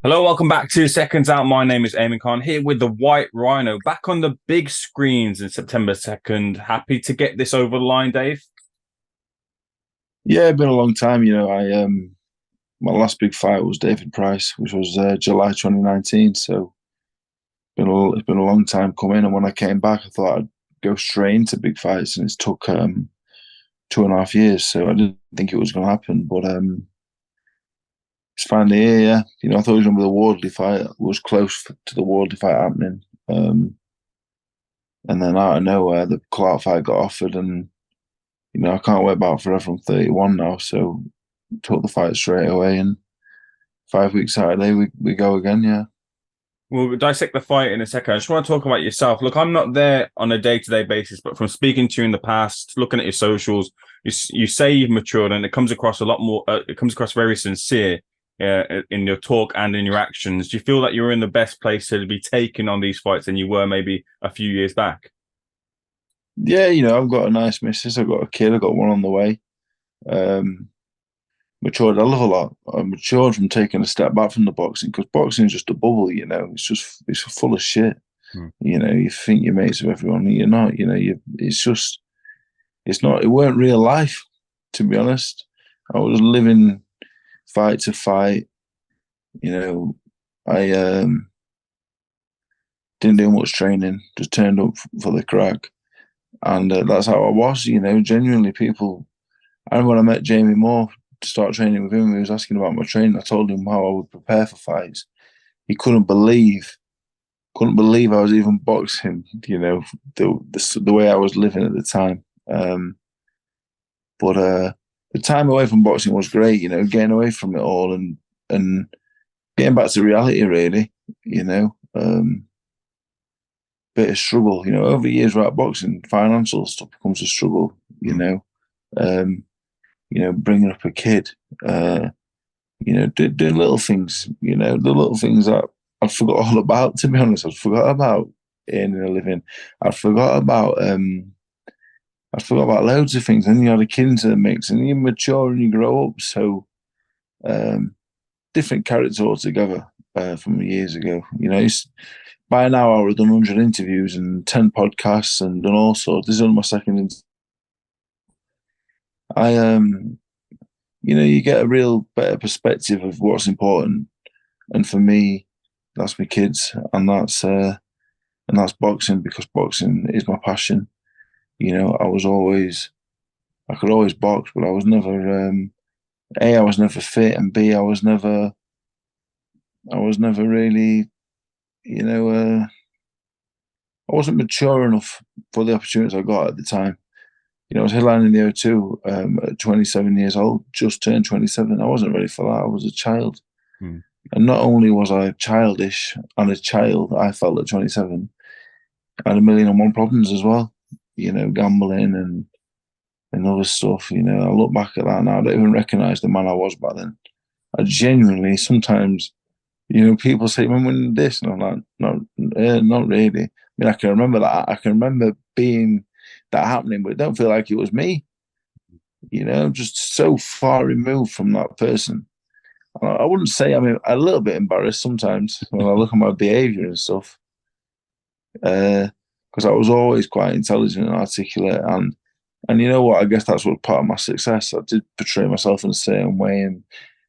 Hello, welcome back to Seconds Out. My name is Ayman here with the White Rhino back on the big screens in September 2nd. Happy to get this over the line, Dave. Yeah, been a long time. I my last big fight was David Price, which was July 2019. So it's been a long time coming. And when I came back, I thought I'd go straight into big fights, and it's took 2.5 years. So I didn't think it was going to happen, but it's finally here. Yeah, I thought it was going to be the Wardley fight. It was close to the Wardley fight happening, and then out of nowhere, the Clark fight got offered, and I can't wait about forever. I'm 31 now, so took the fight straight away, and 5 weeks Saturday we go again. Yeah. We'll dissect the fight in a second. I just want to talk about yourself. Look, I'm not there on a day-to-day basis, but from speaking to you in the past, looking at your socials, you say you've matured, and it comes across a lot more. It comes across very sincere in your talk and in your actions. Do you feel that you're in the best place to be taking on these fights than you were maybe a few years back? Yeah, I've got a nice missus. I've got a kid. I've got one on the way. Um, Matured a hell of a lot. I matured from taking a step back from the boxing, because boxing is just a bubble. It's full of shit. Hmm. You think you're mates with everyone, and you're not. It's not. It weren't real life, to be honest. I was living fight to fight. I didn't do much training. Just turned up for the crack, and that's how I was. Genuinely, people. I remember when I met Jamie Moore to start training with him, he was asking about my training. I told him how I would prepare for fights. He couldn't believe I was even boxing. The way I was living at the time. But the time away from boxing was great. Getting away from it all and getting back to reality. Really, bit of struggle. Over years without boxing, financial stuff becomes a struggle. Um, bringing up a kid, doing little things, the little things that I forgot all about, to be honest. I forgot about earning a living. I forgot about, I forgot about loads of things. And you had a kid into the mix, and you mature and you grow up. So, um, different character altogether from years ago. By now I would have done 100 interviews and 10 podcasts and done all sorts. This is only my second. I you get a real better perspective of what's important. And for me, that's my kids, and that's boxing, because boxing is my passion. I could always box, but I was never A, I was never fit, and B, I was never really, you know, I wasn't mature enough for the opportunities I got at the time. I was headlining the O2 at 27 years old, just turned 27. I wasn't ready for that. I was a child. Hmm. And not only was I childish and a child, I felt at 27, I had a million and one problems as well, gambling and other stuff. I look back at that now, I don't even recognize the man I was back then. I genuinely, sometimes, people say, "Man, when this," and I'm like, not really. I mean, I can remember that. I can remember being that happening, but it don't feel like it was me. I'm just so far removed from that person. I wouldn't say I'm a little bit embarrassed sometimes when I look at my behaviour and stuff, because I was always quite intelligent and articulate, and you know what? I guess that's what part of my success. I did portray myself in a certain way, and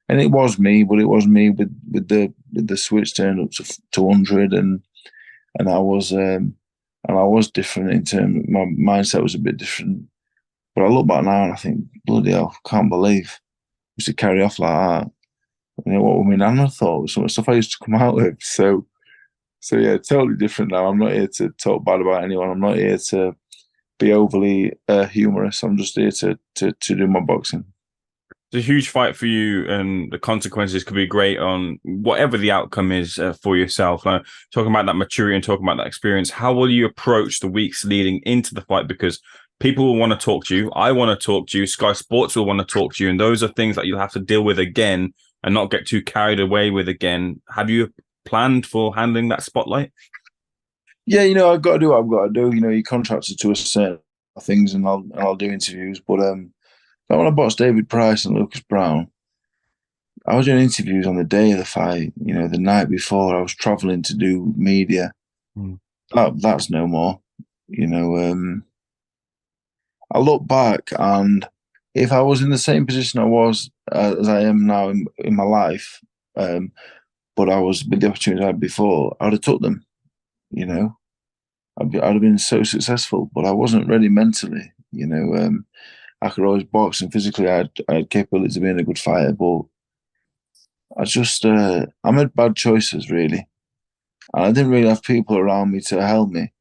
it was me, but it was me with the switch turned up to 100, and I was different in terms. My mindset was a bit different, but I look back now and I think, bloody hell, can't believe I used to carry off like that. What my nana thought, some of the stuff I used to come out with. So yeah, totally different now. I'm not here to talk bad about anyone. I'm not here to be overly humorous. I'm just here to do my boxing. It's a huge fight for you, and the consequences could be great on whatever the outcome is for yourself. Now, talking about that maturity and talking about that experience, how will you approach the weeks leading into the fight? Because people will want to talk to you. I want to talk to you. Sky Sports will want to talk to you. And those are things that you'll have to deal with again and not get too carried away with again. Have you planned for handling that spotlight? Yeah, I've got to do what I've got to do. You're contracted to a certain things, and I'll do interviews. But like when I boxed David Price and Lucas Brown, I was doing interviews on the day of the fight. You know, the night before, I was traveling to do media. Mm. That's no more. You know, I look back, and if I was in the same position I was as I am now in my life, but I was with the opportunities I had before, I'd have took them. You know, I'd have been so successful, but I wasn't ready mentally. You know, I could always box, and physically I had capabilities of being a good fighter, but I made bad choices really, and I didn't really have people around me to help me.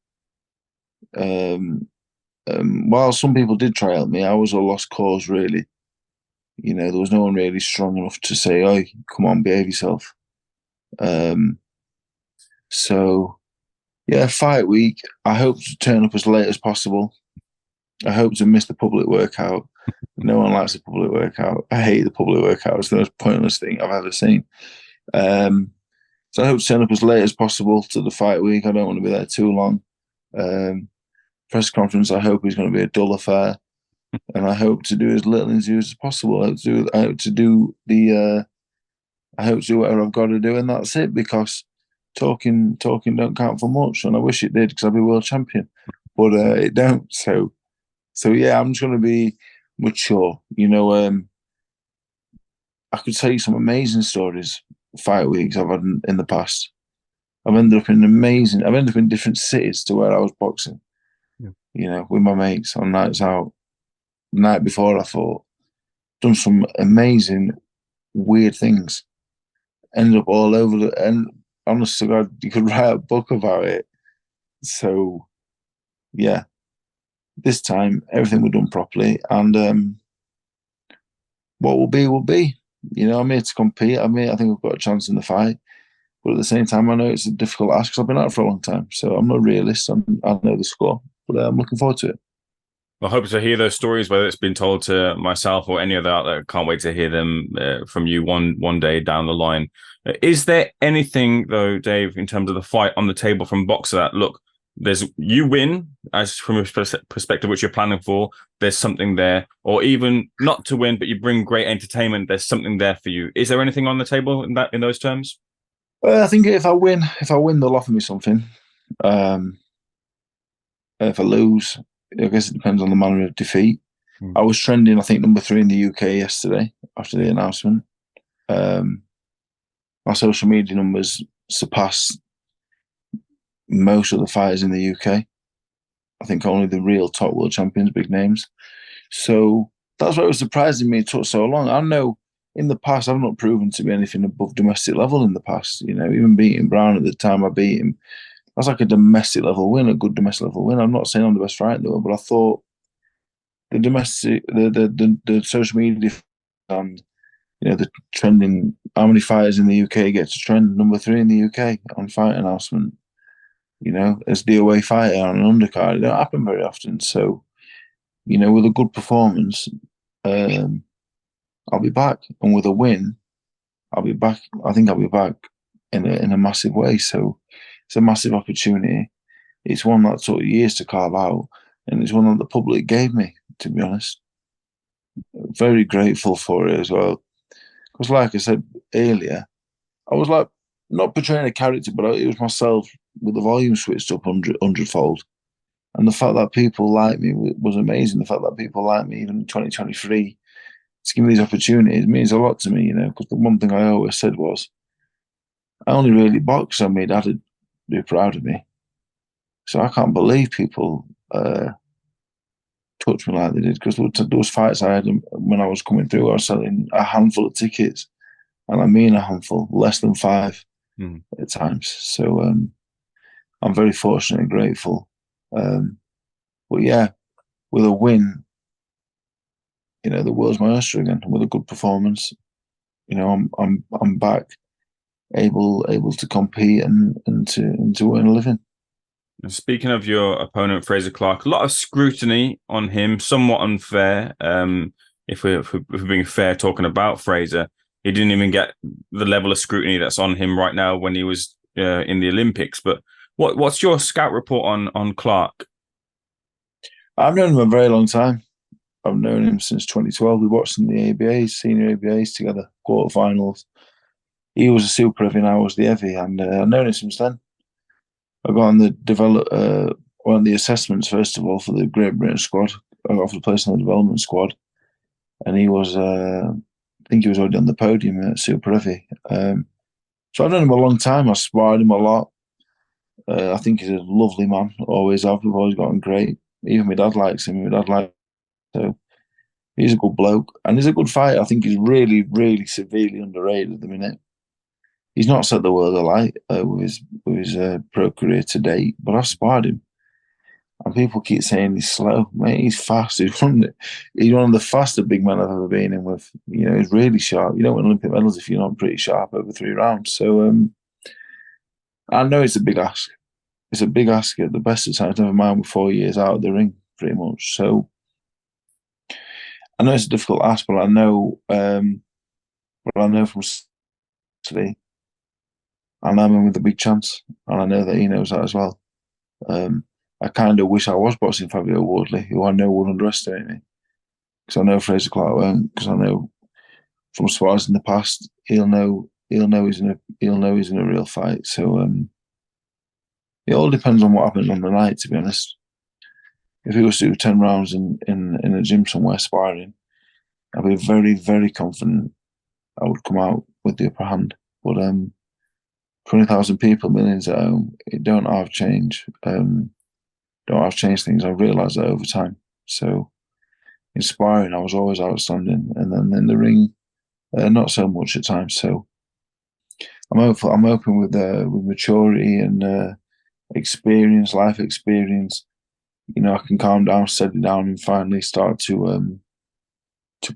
Um, while some people did try to help me, I was a lost cause really. You know, there was no one really strong enough to say, "Oh, come on, behave yourself." Um, so yeah, fight week. I hope to turn up as late as possible. I hope to miss the public workout. No one likes the public workout. I hate the public workout. It's the most pointless thing I've ever seen. So I hope to turn up as late as possible to the fight week. I don't want to be there too long. Press conference, I hope is going to be a dull affair, and I hope to do as little interviews as possible. I hope to do whatever I've got to do, and that's it. Because talking don't count for much, and I wish it did because I'd be world champion, but it don't. So yeah, I'm just going to be mature. You know, I could tell you some amazing stories, fight weeks I've had in the past. I've ended up in different cities to where I was boxing. Yeah. You know, with my mates on nights out. The night before I fought, done some amazing, weird things. Ended up all over and honest to God, you could write a book about it. So yeah, this time everything was done properly, and what will be will be. You know, I'm here to compete. I think we've got a chance in the fight. But at the same time, I know it's a difficult ask because I've been out for a long time. So I'm not a realist. I know the score, but I'm looking forward to it. I hope to hear those stories, whether it's been told to myself or any other outlet. Can't wait to hear them from you one day down the line. Is there anything though, Dave, in terms of the fight on the table from boxer that look, there's you win as from a perspective which you're planning for. There's something there, or even not to win, but you bring great entertainment. There's something there for you. Is there anything on the table in those terms? I think if I win, they'll offer me something. Um, if I lose, I guess it depends on the manner of defeat. I was trending, I think, number 3 in the UK yesterday after the announcement. My social media numbers surpassed most of the fighters in the UK. I think only the real top world champions, big names. So that's why it was surprising me it took so long. I know in the past I've not proven to be anything above domestic level in the past. You know, even beating Brown at the time I beat him, that's like a domestic level win, a good domestic level win. I'm not saying I'm the best fighter in the world, but I thought the social media and the trending, how many fighters in the UK get to trend number 3 in the UK on fight announcement, as the away fighter on an undercard. It don't happen very often. So, with a good performance, I'll be back. And with a win, I'll be back. I think I'll be back in a massive way. So it's a massive opportunity. It's one that took years to carve out, and it's one that the public gave me, to be honest. Very grateful for it as well. Because like I said earlier, I was like not portraying a character, but it was myself with the volume switched up hundredfold. And the fact that people like me was amazing. The fact that people like me even in 2023 to give me these opportunities means a lot to me, because the one thing I always said was, I only really boxed so my dad would be proud of me. So I can't believe people touched me like they did, because those fights I had when I was coming through, I was selling a handful of tickets, and I mean a handful, less than 5 at times. So I'm very fortunate and grateful. But yeah, with a win, the world's my oyster again. With a good performance, I'm back, able to compete and to earn a living. And speaking of your opponent, Frazer Clarke, a lot of scrutiny on him, somewhat unfair. If we're being fair, talking about Frazer, he didn't even get the level of scrutiny that's on him right now when he was in the Olympics. But what's your scout report on Clarke? I've known him a very long time. I've known him since 2012. We watched in the ABAs, senior ABAs together, quarterfinals. He was a super heavy and I was the heavy, and I've known him since then. I got on the assessments first of all for the Great Britain squad. I got offered a place on the development squad, and he was, I think he was already on the podium at super heavy. So I've known him a long time. I sparred him a lot. I think he's a lovely man. Always have. We've always gotten great. Even my dad likes him. My dad likes him. So he's a good bloke and he's a good fighter. I think he's really, really severely underrated at the minute. He's not set the world alight with his pro career to date, but I've sparred him. And people keep saying he's slow. Mate, he's fast. He's one of the faster big men I've ever been in with. You know, he's really sharp. You don't win Olympic medals if you're not pretty sharp over 3 rounds. So I know it's a big ask. It's a big ask at the best of times, never mind with 4 years out of the ring, pretty much. So I know it's a difficult ask, but I know from today, and I'm in with a big chance, and I know that he knows that as well. I kind of wish I was boxing Fabio Wardley, who I know would underestimate me, because I know Frazer Clarke won't. Because I know from spars in the past, he'll know he's in a real fight. So it all depends on what happens on the night. To be honest, if he was to do 10 rounds in a gym somewhere sparring, I'd be very, very confident I would come out with the upper hand. But 20,000 people, millions at home, it don't have change. Don't have changed things. I've realised that over time. So in sparring, I was always outstanding, and then in the ring, not so much at times. So I'm open with maturity and experience, life experience. You know, I can calm down, settle down, and finally start to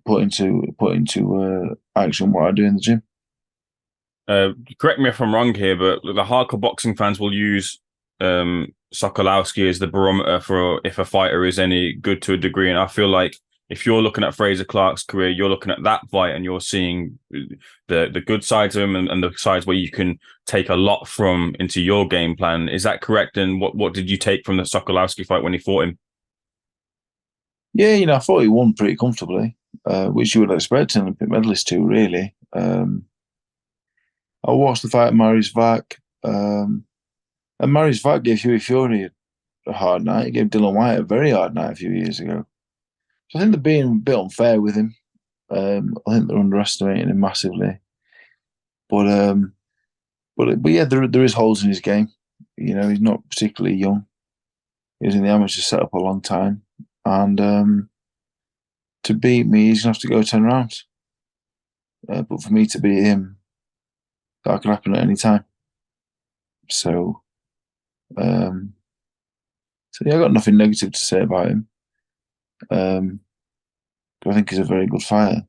put into action what I do in the gym. Correct me if I'm wrong here, but the hardcore boxing fans will use Sokolowski as the barometer for if a fighter is any good to a degree. And I feel like if you're looking at Frazer Clarke's career, you're looking at that fight and you're seeing the good sides of him and the sides where you can take a lot from into your game plan. Is that correct? And what did you take from the Sokolowski fight when he fought him? Yeah, you know, I thought he won pretty comfortably, which you would expect an Olympic medalist to, really. I watched the fight of Marius Vac, and Marius Vac gave Hughie Fury a hard night. He gave Dylan White a very hard night a few years ago. So I think they're being a bit unfair with him. I think they're underestimating him massively. But yeah, there is holes in his game. You know, he's not particularly young. He was in the amateur setup a long time, and to beat me, he's gonna have to go 10 rounds. But for me to beat him, that could happen at any time. So yeah, I got nothing negative to say about him. I think he's a very good fighter.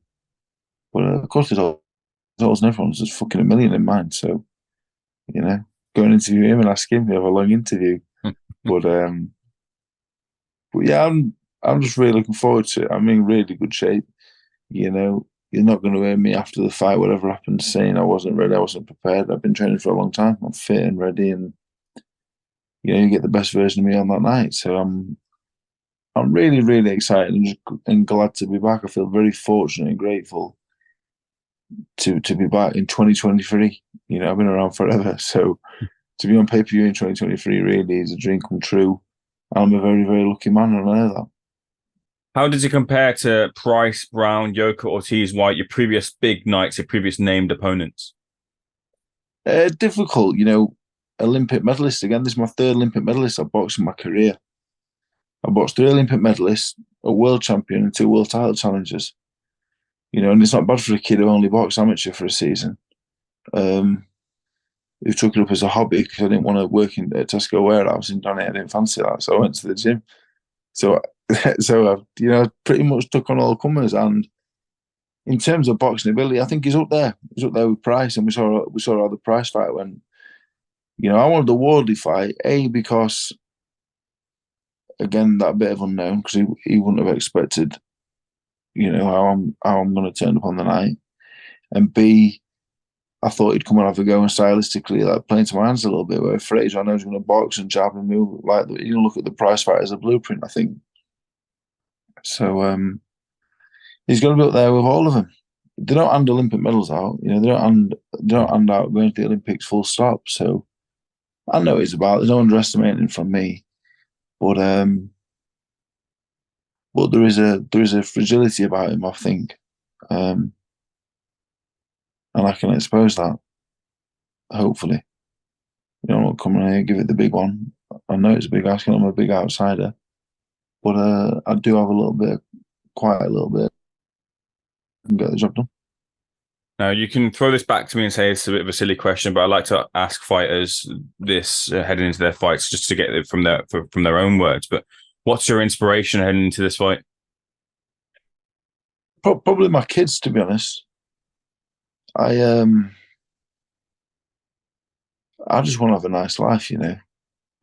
But of course, there's holes in everyone's. There's fucking a million in mine. So, you know, go and interview him and ask him. We have a long interview. But yeah, I'm just really looking forward to it. I'm in really good shape. You know, you're not going to hear me after the fight, whatever happened, saying I wasn't ready, I wasn't prepared. I've been training for a long time. I'm fit and ready, and you know, you get the best version of me on that night. So I'm really, really excited and glad to be back. I feel very fortunate and grateful to be back in 2023. You know, I've been around forever, so to be on pay-per-view in 2023 really is a dream come true. I'm a very, very lucky man, and I know that. How does it compare to Price, Brown, Yoka, Ortiz, White, your previous big nights, your previous named opponents? Difficult, you know. Olympic medalist again. This is my 3rd Olympic medalist I've boxed in my career. I boxed 3 Olympic medalists, a world champion, and 2 world title challengers. You know, and it's not bad for a kid who only boxed amateur for a season. Who took it up as a hobby because I didn't want to work in a Tesco warehouse in Donny. I didn't fancy that, so I went to the gym. So I've, you know, pretty much took on all comers. And in terms of boxing ability, I think he's up there. He's up there with Price, and we saw how the Price fight went. You know, I wanted the Wardley fight, because again, that bit of unknown, because he wouldn't have expected, you know, how I'm going to turn up on the night, and B, I thought he'd come and have a go and stylistically like playing to my hands a little bit. Where Fraser, I know he's going to box and jab and move like you know, look at the Price fight as a blueprint, I think. So He's got to be up there with all of them. They don't hand Olympic medals out. You know, they don't hand out going to the Olympics full stop. So I know what it's about. There's no underestimating from me. But there is a fragility about him, I think. And I can expose that, hopefully. You know, I'm not coming here, give it the big one. I know it's a big ask, and I'm a big outsider. But I do have quite a little bit, and get the job done. Now, you can throw this back to me and say it's a bit of a silly question, but I like to ask fighters this heading into their fights just to get it from their own words. But what's your inspiration heading into this fight? Probably my kids, to be honest. I just want to have a nice life, you know.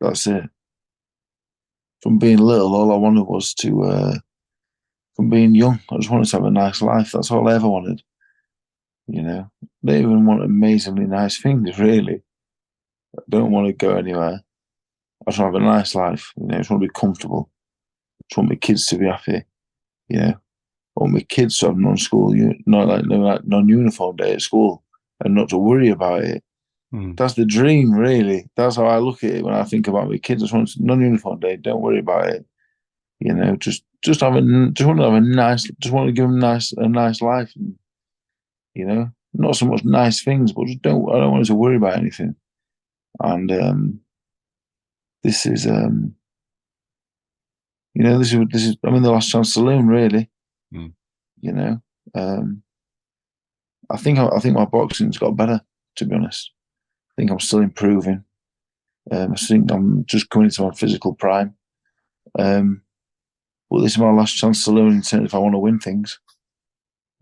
That's it. From being little, all I wanted was from being young, I just wanted to have a nice life. That's all I ever wanted. You know, I don't even want amazingly nice things, really. I don't want to go anywhere. I just want to have a nice life. You know, I just want to be comfortable. I just want my kids to be happy. You know, I want my kids to have non-uniform day at school and not to worry about it. That's the dream, really. That's how I look at it when I think about my kids. I just want non-uniform day. Don't worry about it. You know, just want to have a nice. Just want to give them a nice life. And, you know, not so much nice things, but I don't want them to worry about anything. And this is, you know, this is. I'm in the last chance saloon, really. You know, I think my boxing's got better. To be honest, I think I'm still improving. I think I'm just coming into my physical prime. But this is my last chance saloon in terms of if I want to win things.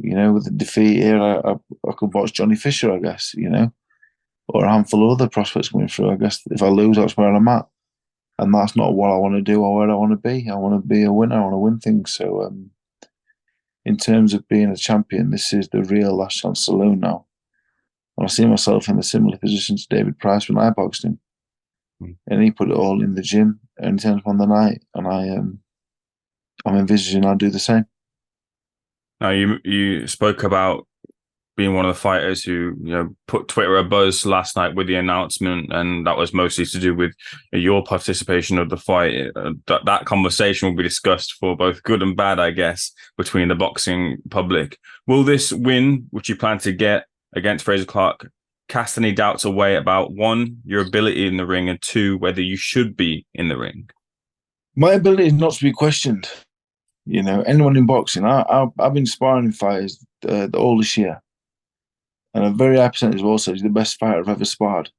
You know, with the defeat here, I could box Johnny Fisher, I guess, you know, or a handful of other prospects coming through. I guess if I lose, that's where I'm at. And that's not what I want to do or where I want to be. I want to be a winner. I want to win things. So in terms of being a champion, this is the real last chance saloon now. And I see myself in a similar position to David Price when I boxed him. And he put it all in the gym and he turned up on the night. And I'm envisaging I'll do the same. Now, you spoke about being one of the fighters who, you know, put Twitter abuzz last night with the announcement, and that was mostly to do with your participation of the fight. That conversation will be discussed for both good and bad, I guess, between the boxing public. Will this win, which you plan to get against Frazer Clarke, cast any doubts away about, one, your ability in the ring, and two, whether you should be in the ring? My ability is not to be questioned. You know, anyone in boxing, I've been sparring fighters all this year. And a very high percentage of also he's the best fighter I've ever sparred.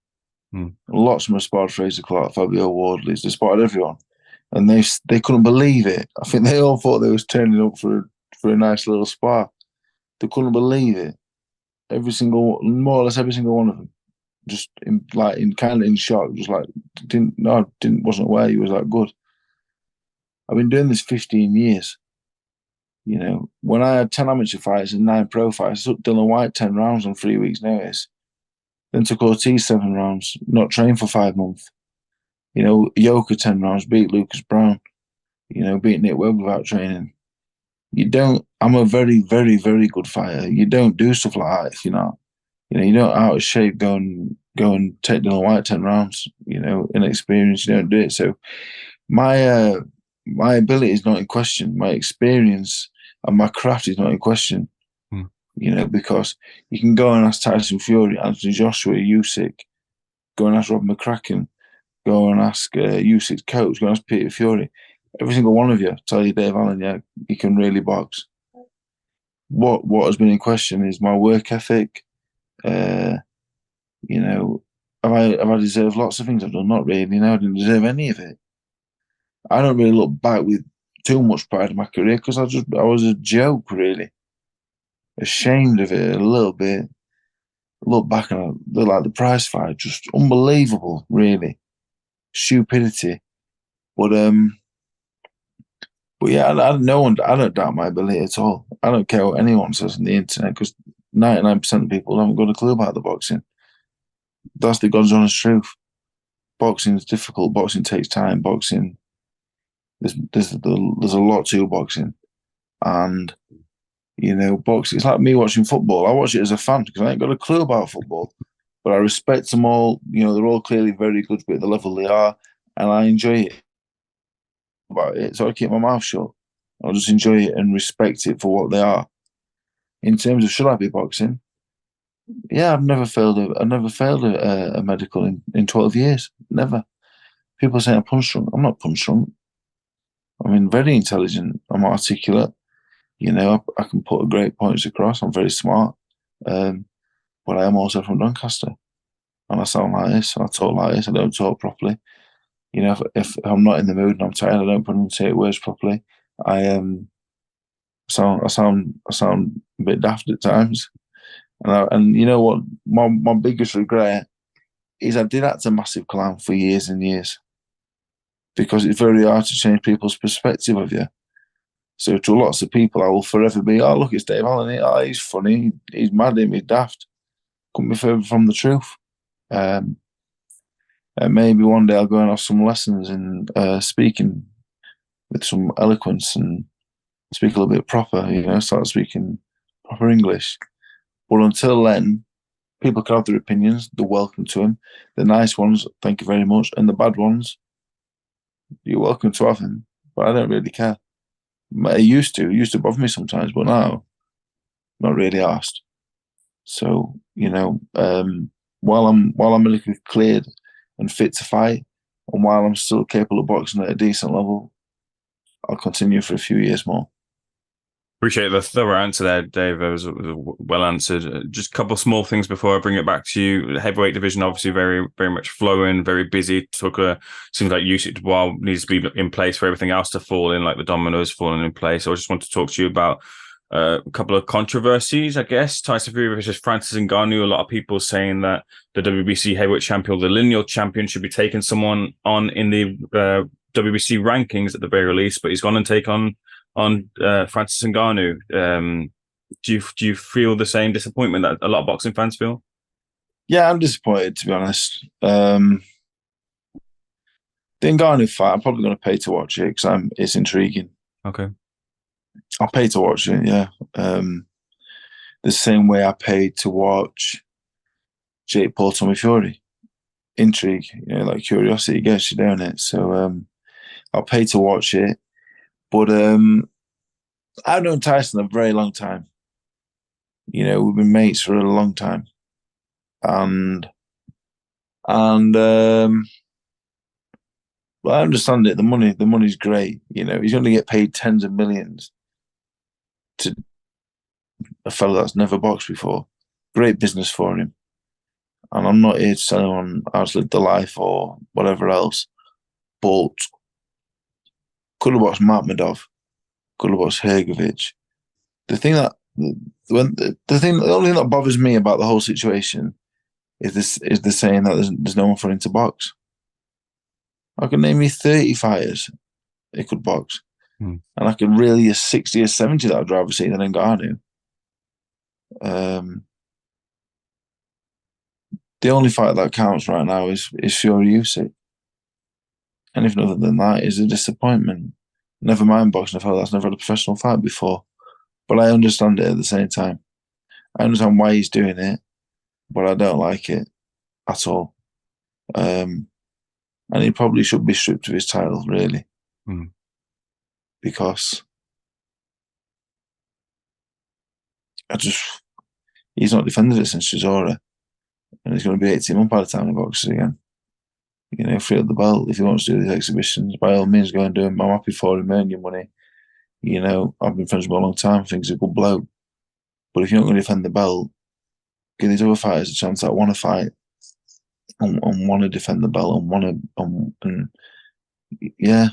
Lots of them have sparred Fraser Clark, Fabio Wardley, they sparred everyone. And they couldn't believe it. I think they all thought they was turning up for a nice little spar. They couldn't believe it. More or less every single one of them. Just in shock, just like wasn't aware he was that good. I've been doing this 15 years. You know, when I had 10 amateur fights and 9 pro fights, I took Dylan White 10 rounds on 3 weeks' notice. Then took Ortiz 7 rounds, not trained for 5 months. You know, Yoka 10 rounds, beat Lucas Brown. You know, beat Nick Webb without training. I'm a very, very, very good fighter. You don't do stuff like that if you're not. You know, you don't out of shape go and take Dylan White 10 rounds. You know, inexperienced, you don't do it. So my ability is not in question. My experience and my craft is not in question. You know, because you can go and ask Tyson Fury, Anthony Joshua, Usyk, go and ask Robert McCracken, go and ask Usyk's coach, go and ask Peter Fury. Every single one of you tell you, Dave Allen, yeah, you can really box. What has been in question is my work ethic. You know, have I deserved lots of things I've done? Not really. You know, I didn't deserve any of it. I don't really look back with too much pride in my career because I was a joke, really. Ashamed of it a little bit. Look back and I look like the prize fight, just unbelievable, really. Stupidity. But yeah, I don't doubt my ability at all. I don't care what anyone says on the internet because 99% of people haven't got a clue about the boxing. That's the God's honest truth. Boxing is difficult. Boxing takes time. Boxing, there's a lot to boxing, and Boxing, it's like me watching football. I watch it as a fan because I ain't got a clue about football. But I respect them all. They're all clearly very good at the level they are, and I enjoy it about it. So I keep my mouth shut. I'll just enjoy it and respect it for what they are. In terms of should I be boxing? Yeah, I've never failed a medical in 12 years. Never. People say I'm punch drunk. I'm not punch drunk. I mean, very intelligent. I'm articulate. I can put great points across. I'm very smart. But I am also from Doncaster. And I sound like this. I talk like this. I don't talk properly. If I'm not in the mood and I'm tired, I don't pronunciate words properly. I sound a bit daft at times. And you know what? My biggest regret is I did act a massive clown for years and years because it's very hard to change people's perspective of you. So to lots of people, I will forever be, oh, look, it's Dave Allen. Oh, he's funny. He's mad. He's daft. Couldn't be further from the truth. And maybe one day I'll go and have some lessons in speaking with some eloquence and speak a little bit proper, start speaking proper English. But until then, people can have their opinions. They're welcome to them. The nice ones, thank you very much. And the bad ones, you're welcome to have them. But I don't really care. It used to bother me sometimes, but now, not really asked. So, while I'm medically cleared and fit to fight, and while I'm still capable of boxing at a decent level, I'll continue for a few years more. Appreciate the thorough answer there, Dave. It was well answered. Just a couple of small things before I bring it back to you. The heavyweight division, obviously, very, very much flowing, very busy. Seems like Usyk needs to be in place for everything else to fall in, like the dominoes falling in place. So I just want to talk to you about a couple of controversies, I guess. Tyson Fury versus Francis Ngannou. A lot of people saying that the WBC heavyweight champion, the lineal champion, should be taking someone on in the WBC rankings at the very least, but he's gone and take on Francis Ngannou. Do you feel the same disappointment that a lot of boxing fans feel? Yeah, I'm disappointed, to be honest. The Ngannou fight, I'm probably going to pay to watch it because it's intriguing. Okay. I'll pay to watch it, yeah. The same way I paid to watch Jake Paul, Tommy Fury. Intrigue, like curiosity gets you down it. So I'll pay to watch it. But I've known Tyson a very long time. We've been mates for a long time. And well, I understand it. The money's great. He's going to get paid tens of millions to a fellow that's never boxed before. Great business for him. And I'm not here to tell anyone how to live the life or whatever else. But could have watched Makhmudov, could have watched Hrgovic. The only thing that bothers me about the whole situation is the saying that there's no one for him to box. I can name you 30 fighters he could box. And I can really a 60 or 70 that I'd rather see than Ngannou. The only fight that counts right now is Fury Usyk. Anything other than that is a disappointment. Never mind boxing a fellow that's never had a professional fight before. But I understand it at the same time. I understand why he's doing it, but I don't like it at all. And he probably should be stripped of his title, really. Because he's not defended it since Chisora. And he's going to be 18 months by the time he boxes again. Free up the belt. If he wants to do these exhibitions, by all means, go and do them. I'm happy for him, earn your money. I've been friends with him a long time. I think he's a good bloke. But if you're not going to defend the belt, give these other fighters a chance that want to fight and want to defend the belt and yeah.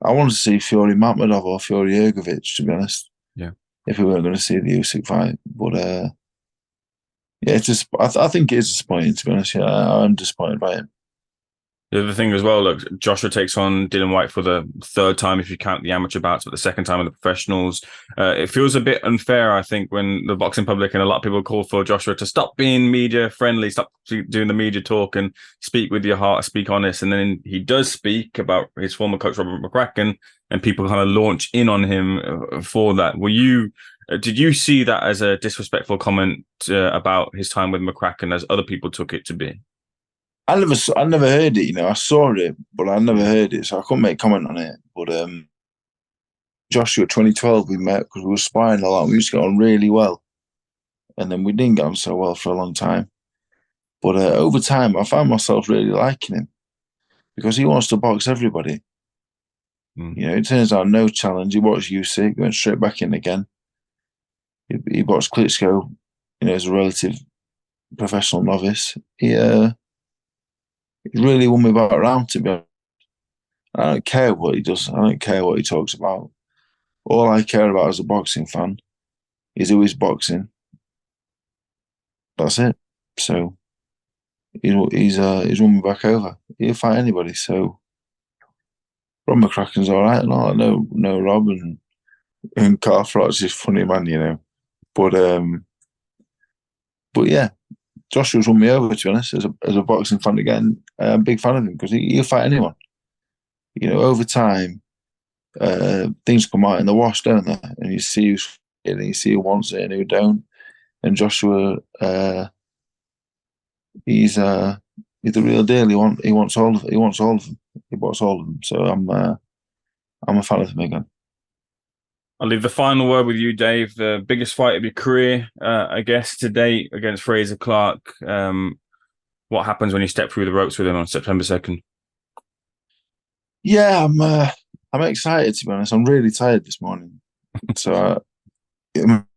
I want to see Fury Makhmudov or Fury Hrgovic, to be honest. Yeah. If we weren't going to see the Usyk fight. But yeah, I think it is disappointing, to be honest. Yeah, I'm disappointed by it. The other thing as well, look, Joshua takes on Dillian Whyte for the third time if you count the amateur bouts, but the second time in the professionals. It feels a bit unfair, I think, when the boxing public and a lot of people call for Joshua to stop being media friendly, stop doing the media talk and speak with your heart, speak honest. And then he does speak about his former coach, Robert McCracken, and people kind of launch in on him for that. Were you Did you see that as a disrespectful comment about his time with McCracken, as other people took it to be? I never heard it. I saw it, but I never Mm. heard it, so I couldn't make comment on it. But Joshua 2012, we met because we were sparring a lot. We used to get on really well, and then we didn't get on so well for a long time. But over time, I found myself really liking him because he wants to box everybody. Mm. It turns out no challenge. He boxed Usyk, went straight back in again. He boxed Klitschko, as a relative professional novice. He really won me back around, to be honest. I don't care what he does. I don't care what he talks about. All I care about as a boxing fan is who he's boxing. That's it. So he's won me back over. He'll fight anybody. So Rob McCracken's all right and all. I know Rob and Carl Frott's is funny man, But yeah, Joshua's won me over, to be honest, as a boxing fan again. I'm a big fan of him because he'll fight anyone. Over time, things come out in the wash, don't they? And you see who's and you see who wants it and who don't. And Joshua, he's the real deal. He wants all of them. He wants all of them. So I'm a fan of him again. I'll leave the final word with you, Dave. The biggest fight of your career, I guess, to date against Frazer Clarke. What happens when you step through the ropes with him on September 2nd? Yeah, I'm excited, to be honest. I'm really tired this morning, so I'm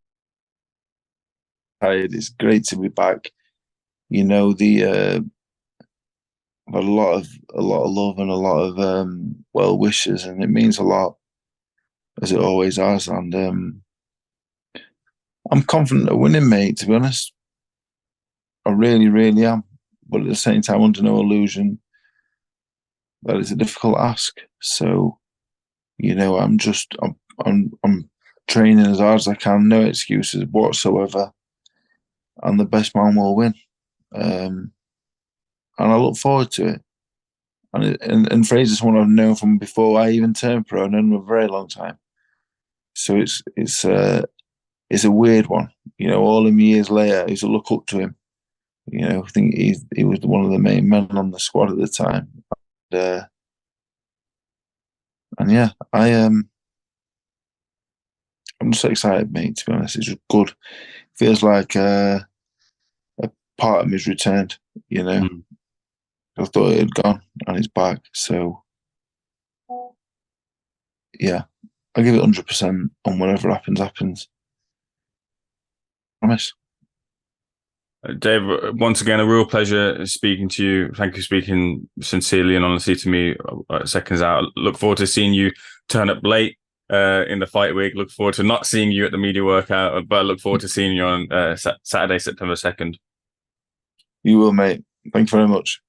tired. It's great to be back. I've had a lot of love and a lot of well wishes, and it means a lot, as it always has. And I'm confident of winning, mate. To be honest, I really, really am. But at the same time, under no illusion that it's a difficult ask. So, I'm training as hard as I can, no excuses whatsoever, and the best man will win. And I look forward to it. And Fraser's someone I've known from before I even turned pro. I've known him a very long time. So it's a weird one. All them years later, I used to look up to him. I think he was one of the main men on the squad at the time. And yeah, I'm just excited, mate. To be honest, it's just good. Feels like a part of me's returned. Mm. I thought it had gone and it's back. So yeah, I give it 100%, and whatever happens, happens. Promise. Dave, once again, a real pleasure speaking to you. Thank you for speaking sincerely and honestly to me at Seconds Out. Look forward to seeing you turn up late in the fight week. Look forward to not seeing you at the media workout, but I look forward to seeing you on Saturday, September 2nd. You will, mate. Thank you very much.